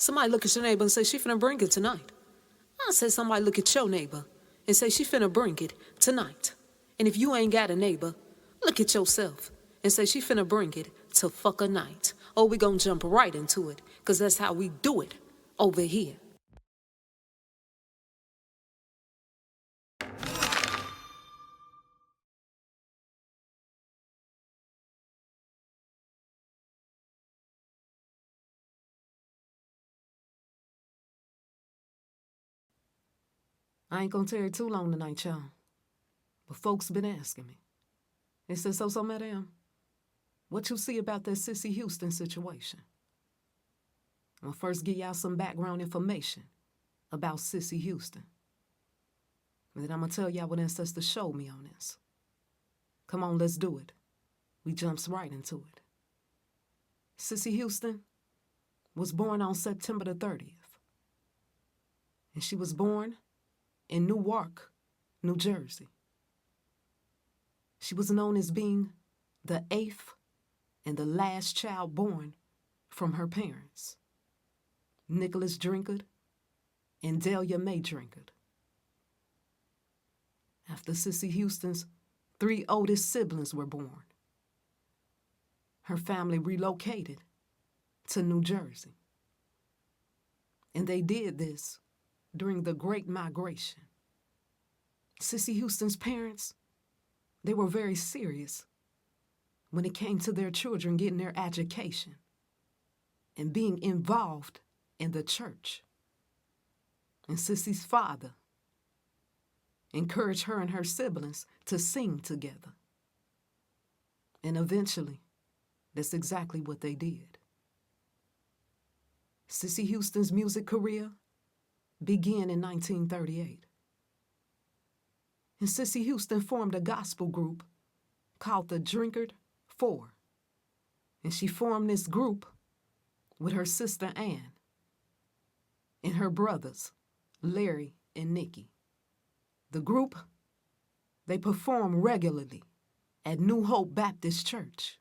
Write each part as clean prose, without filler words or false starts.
Somebody look at your neighbor and say, she finna bring it tonight. I say somebody look at your neighbor and say, she finna bring it tonight. And if you ain't got a neighbor, look at yourself and say, she finna bring it to fuck a night. Oh, we gonna jump right into it, cause that's how we do it over here. I ain't gonna tarry too long tonight, y'all. But folks been asking me. They said, so, madam, what you see about that Cissy Houston situation? I'm gonna first give y'all some background information about Cissy Houston. And then I'm gonna tell y'all what ancestor showed me on this. Come on, let's do it. We jumps right into it. Cissy Houston was born on September the 30th. And she was born in Newark, New Jersey. She was known as being the 8th and the last child born from her parents, Nicholas Drinkard and Delia Mae Drinkard. After Cissy Houston's 3 oldest siblings were born, her family relocated to New Jersey. And they did this during the Great Migration. Cissy Houston's parents, they were very serious when it came to their children getting their education and being involved in the church. And Cissy's father encouraged her and her siblings to sing together. And eventually, that's exactly what they did. Cissy Houston's music career began in 1938. And Cissy Houston formed a gospel group called the Drinkard Four. And she formed this group with her sister Ann and her brothers, Larry and Nikki. The group, they perform regularly at New Hope Baptist Church,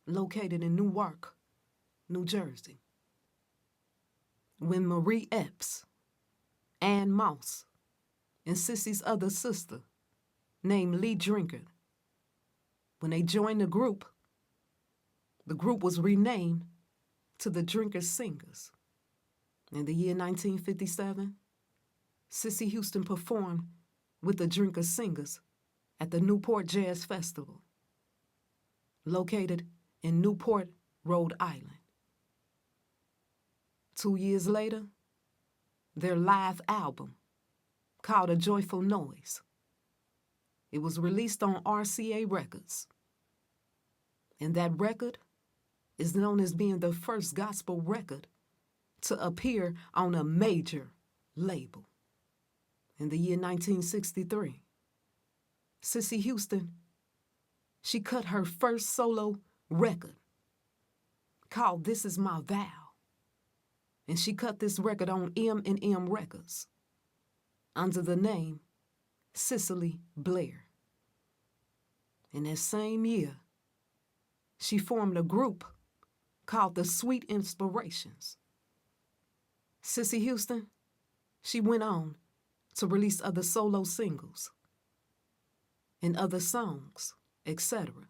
located in Newark, New Jersey. When Marie Epps, Ann Moss, and Cissy's other sister, named Lee Drinkard, when they joined the group was renamed to the Drinkard Singers. In the year 1957, Cissy Houston performed with the Drinkard Singers at the Newport Jazz Festival, located in Newport, Rhode Island. 2 years later, their live album, called A Joyful Noise, it was released on RCA Records. And that record is known as being the first gospel record to appear on a major label. In the year 1963, Cissy Houston, she cut her first solo record called This Is My Vow. And she cut this record on M&M Records under the name Cicely Blair. In that same year, she formed a group called the Sweet Inspirations. Cissy Houston, she went on to release other solo singles and other songs, etc.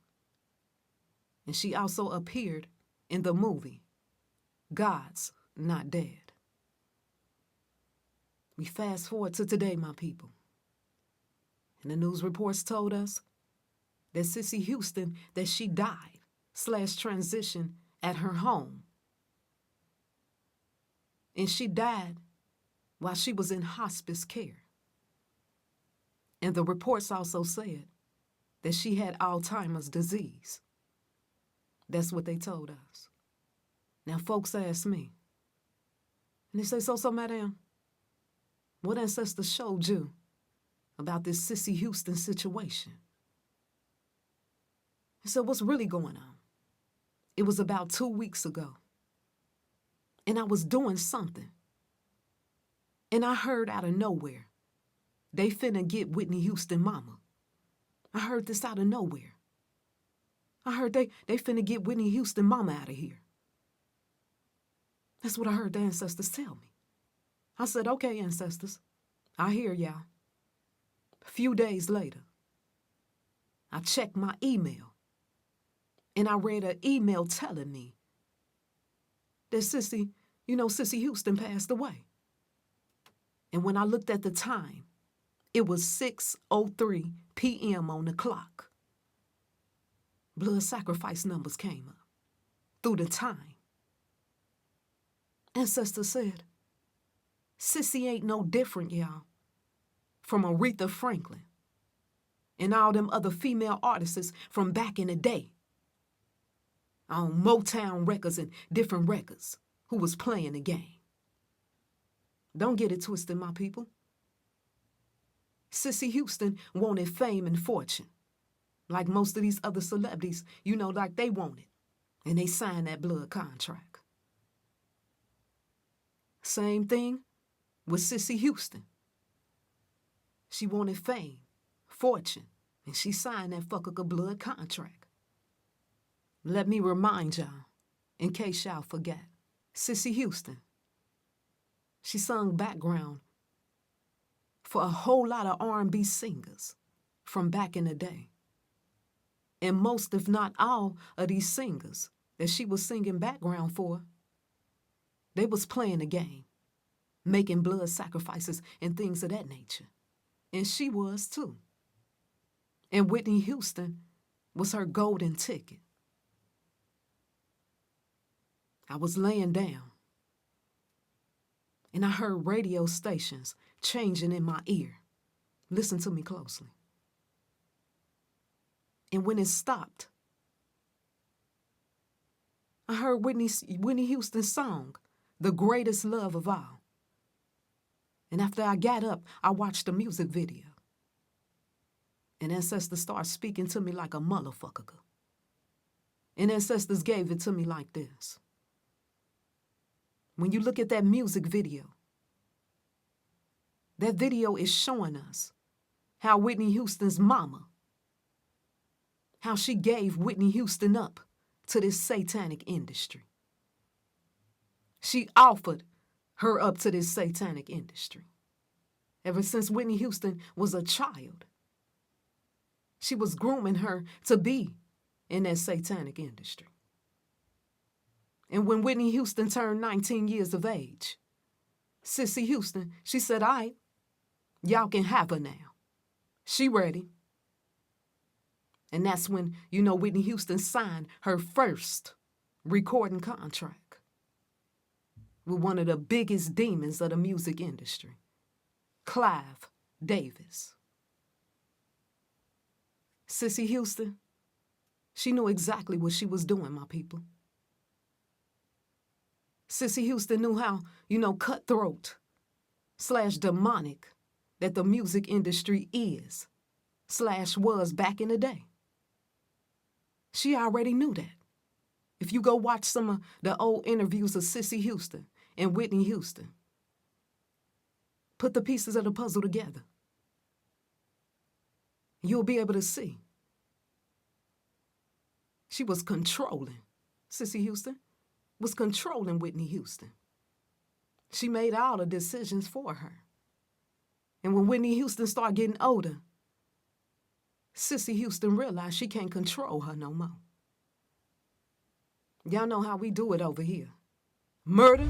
And she also appeared in the movie God's Not Dead. We fast forward to today, my people. And the news reports told us that Cissy Houston, that she died/transitioned at her home. And she died while she was in hospice care. And the reports also said that she had Alzheimer's disease. That's what they told us. Now, folks ask me, and they say, so, madam, what ancestor showed you about this Cissy Houston situation? I said, what's really going on? It was about 2 weeks ago. And I was doing something. And I heard out of nowhere, they finna get Whitney Houston mama. I heard this out of nowhere. I heard they finna get Whitney Houston mama out of here. That's what I heard the ancestors tell me. I said, okay, ancestors, I hear y'all. A few days later, I checked my email, and I read an email telling me that Sissy Houston passed away. And when I looked at the time, it was 6:03 p.m. on the clock. Blood sacrifice numbers came up through the time. Ancestors said, Sissy ain't no different, y'all, from Aretha Franklin and all them other female artists from back in the day on Motown records and different records who was playing the game. Don't get it twisted, my people. Cissy Houston wanted fame and fortune, like most of these other celebrities, like they wanted, and they signed that blood contract. Same thing with Cissy Houston. She wanted fame, fortune, and she signed that fucker blood contract. Let me remind y'all, in case y'all forget, Cissy Houston, she sung background for a whole lot of R&B singers from back in the day. And most, if not all, of these singers that she was singing background for, they was playing the game, making blood sacrifices and things of that nature. And she was too. And Whitney Houston was her golden ticket. I was laying down, and I heard radio stations changing in my ear. Listen to me closely. And when it stopped, I heard Whitney Houston's song, The Greatest Love of All. And after I got up, I watched the music video. And ancestors started speaking to me like a motherfucker. And ancestors gave it to me like this. When you look at that music video, that video is showing us how Whitney Houston's mama, how she gave Whitney Houston up to this satanic industry. She offered her up to this satanic industry. Ever since Whitney Houston was a child, she was grooming her to be in that satanic industry. And when Whitney Houston turned 19 years of age, Cissy Houston, she said, all right, y'all can have her now. She ready. And that's when, Whitney Houston signed her first recording contract with one of the biggest demons of the music industry, Clive Davis. Cissy Houston, she knew exactly what she was doing, my people. Cissy Houston knew how, cutthroat / demonic that the music industry is / was back in the day. She already knew that. If you go watch some of the old interviews of Cissy Houston and Whitney Houston, put the pieces of the puzzle together, you'll be able to see. She was controlling. Cissy Houston was controlling Whitney Houston. She made all the decisions for her. And when Whitney Houston started getting older, Cissy Houston realized she can't control her no more. Y'all know how we do it over here. Murder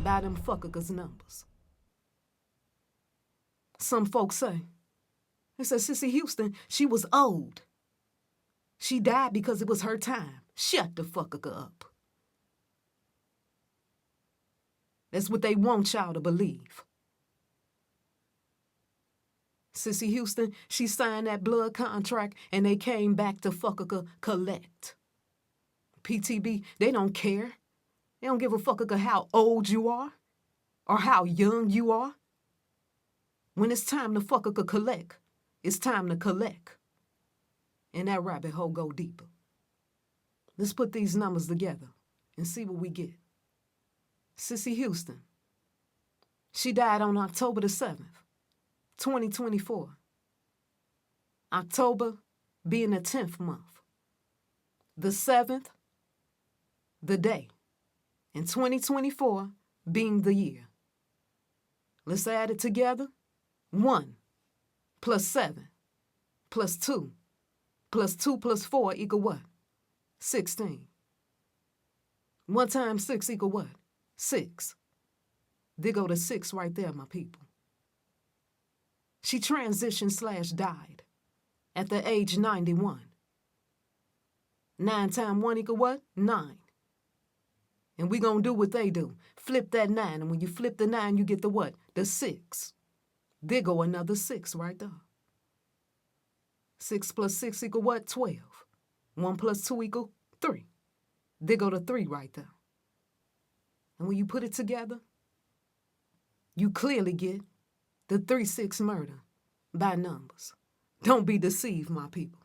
by them fuckers numbers. Some folks say, they said Cissy Houston, she was old. She died because it was her time. Shut the fucker up. That's what they want y'all to believe. Cissy Houston, she signed that blood contract and they came back to fucker collect. PTB, they don't care. They don't give a fucker how old you are or how young you are. When it's time to fucker collect, it's time to collect. And that rabbit hole go deeper. Let's put these numbers together and see what we get. Cissy Houston, she died on October the 7th, 2024. October being the 10th month. The 7th, the day. And 2024 being the year. Let's add it together. 1 plus 7 plus 2 plus 2 plus 4 equal what? 16. 1 times 6 equal what? 6. There go the 6 right there, my people. She transitioned/died at the age 91. 9 times 1 equal what? 9. And we gonna do what they do. Flip that 9, and when you flip the 9, you get the what? The 6. There go another 6 right there. 6 plus 6 equal what? 12. 1 plus 2 equal 3. There go the 3 right there. And when you put it together, you clearly get the 3-6 murder by numbers. Don't be deceived, my people.